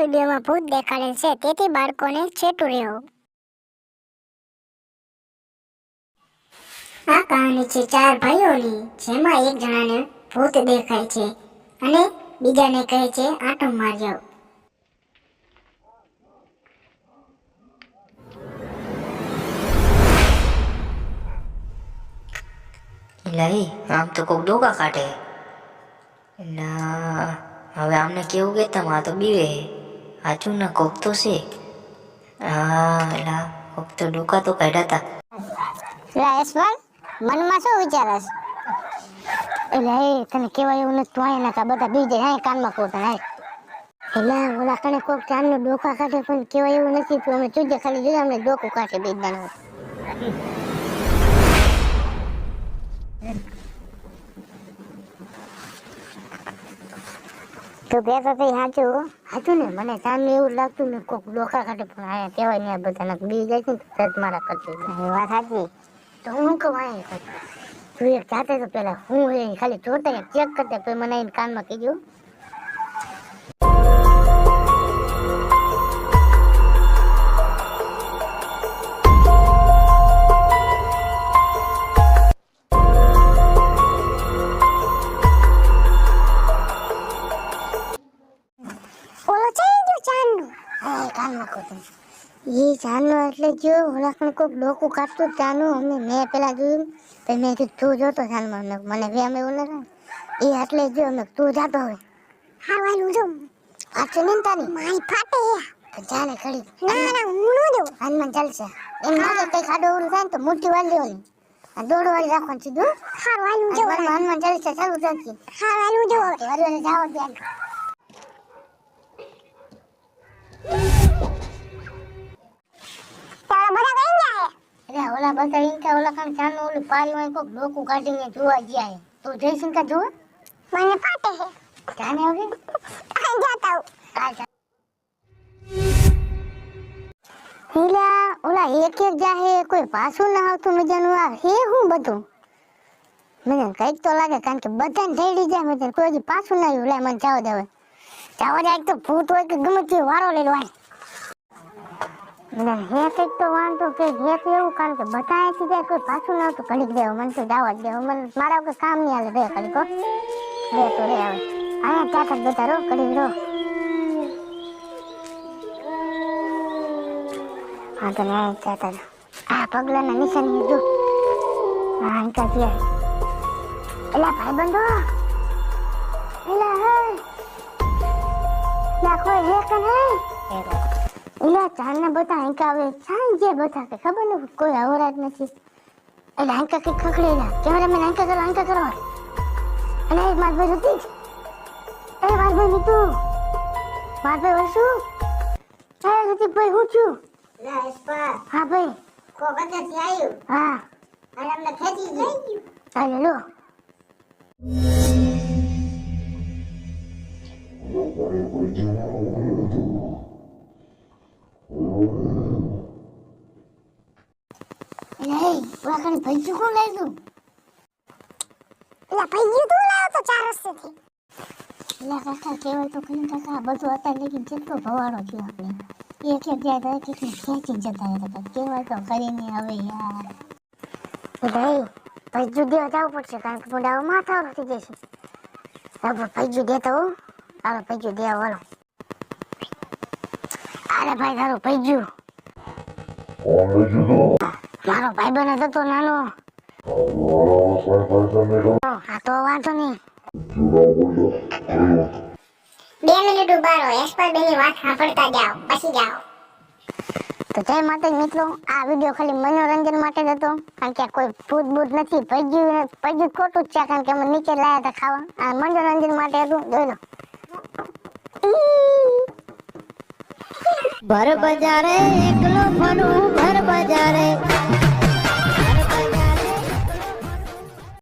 વિડીયોમાં ભૂત દેખાડે છે, તેથી બાળકોને ચેતું રહેવું. આ કહાની છે 4 ભાઈઓની, જેમાં એક જણાને ભૂત દેખાય છે અને બીજાને કહે છે આંટો મારી આવ. લઈ આમ તો કોક ડોકા કાઢે. ના હવે આમને કેવું કેતા આ તો બીવે. હાચું ના કોક તો છે. હા કોક તો ડોકા તો કાઢ્યા હતા. યશવંત, મનમાં શું વિચારસ? એટલે તને કેવાય એવું નથી, તું અહીંયા ના બધા બીજે હા કાનમાં કોતા હા. એટલે ઓલા કને કોક ચાંદનો ડોકા કાઢે પણ કેવાય એવું નથી, તું અમે ચૂજે ખાલી જોઈએ અમને ડોકું કાઢે બીજાનું. તું કહેતો તો સાચું ને, મને ચાંદનું એવું લાગતું ને કોક ડોકા કાઢે પણ અહીંયા કહેવાય નહીં, આ બધાના બી જાય છે ને તરત મારા કરતી. વાત સાચી. તો હું કહું અહીંયા તું એક જાતે તો પેલા હું એ ખાલી જોતા ચેક કરતા પછી મને આવીને કાનમાં કીધું. એ ચાંદનો એટલે જો ઓલા કોક ડોકું કાઢતું ચાંદનું અમને મેં પેલા જોયું તો મેં કીધું તું જોતો ચાંદમાં મને વેમ એવું નથી એ એટલે જો અમે તું જાતો હવે હા વાલું જો પાછું નહીં તારી મારી ફાટે જાને ખડી ના હું ન દઉં હનુમાન ચાલશે એમ લાગે કઈ ખાડો ઓલું થાય ને તો મોટી વાળી દેવાની આ દોડ વાળી રાખવાનું સીધું હા વાલું જો હનુમાન ચાલશે ચાલુ રાખી હા વાલું જો વાલું જાવ ધ્યાન. ઓલા બધા ઇનકા ઓલા કામ ચાનો ઓલું પારીમાં કોક ડોકું કાઢીને જોવા ગયા તો જઈશું કા જોવા મને ફાટે હે જાને હવે આ જાતા હીલા ઓલા એક જાહે કોઈ પાછું ના આવતું મજાનું આ હે હું બધું મને કઈક તો લાગે કારણ કે બધાને ઢેડી જાય મને કોઈ પાછું ના આવ્યું લે મને જાવ દે તો ભૂત હોય કે ગમે તે વારો લઈ લો હે કઈક તો વાંધો કે હે તો એવું કારણ કે બધા અહીંથી જાય કોઈ પાછું ના આવતું ઘડીક દેવું મને તો જવા જ દેવું મને મારા કોઈ કામ નહીં હાલે રે ઘડીકો રે તો રે હવે અહીંયા ચાકર બેઠા રહો ઘડીક રહો હા તો ને ચાતા આ પગલાના નિશાન જો હા અંકા છે એલા ભાઈ બંધો એલા હે લા કોઈ હે કે નહીં એલા ચાંદના બધા હાંકા આવે સાંજે બધા કે ખબર ને કોઈ અવરાજ નથી એટલે હાંકા કઈ ખખડેલા કેમેરામેન હાંકા કરો અને એક માર ભાઈ હતી એ માર ભાઈ નીતું માર ભાઈ વસુ એ હતી ભાઈ હું છું લા એસ્પા હા ભાઈ કો કદાથી આવ્યું હા અને અમને ખેંચી ગયું ચાલે લો નહીં વાકણ ભૈજુ કોણ લાવ્યું એલા ભૈજુ તું લાવ્યો તો 4 વર્ષથી એલા કાકા કેવાય તો કઈ કાકા બધું અત્યારે લેકિન કેટલો ભવાડો થયો આપણે એક જાય તો કેટલી ખેંચી જતા હતા કેવાય તો કરીને હવે યાર ભાઈ ભૈજુ દેવા જવું પડશે કારણ કે મોઢા માથા થઈ જશે હવે ભૈજુ દેતો હાલો ભૈજુ દેવા વાળો અરે ભાઈ તારો ભૈજુ મારો ભાઈ બને હતો નાનો હા તો વાંધો નહીં 2 મિનિટ ઉભા રહો એક્સપર્ટ બેની વાત સાંભળતા જાઓ પછી જાઓ તો જય માતાજી મિત્રો આ વિડિયો ખાલી મનોરંજન માટે જ હતો કારણ કે કોઈ ભૂત ભૂત નથી પૈજુ ખોટું જ છે કારણ કે અમે નીચે લાયા હતા ખાવા આ મનોરંજન માટે હતું જોઈ લો ભર બજારે એકલો ફરું ભર બજારે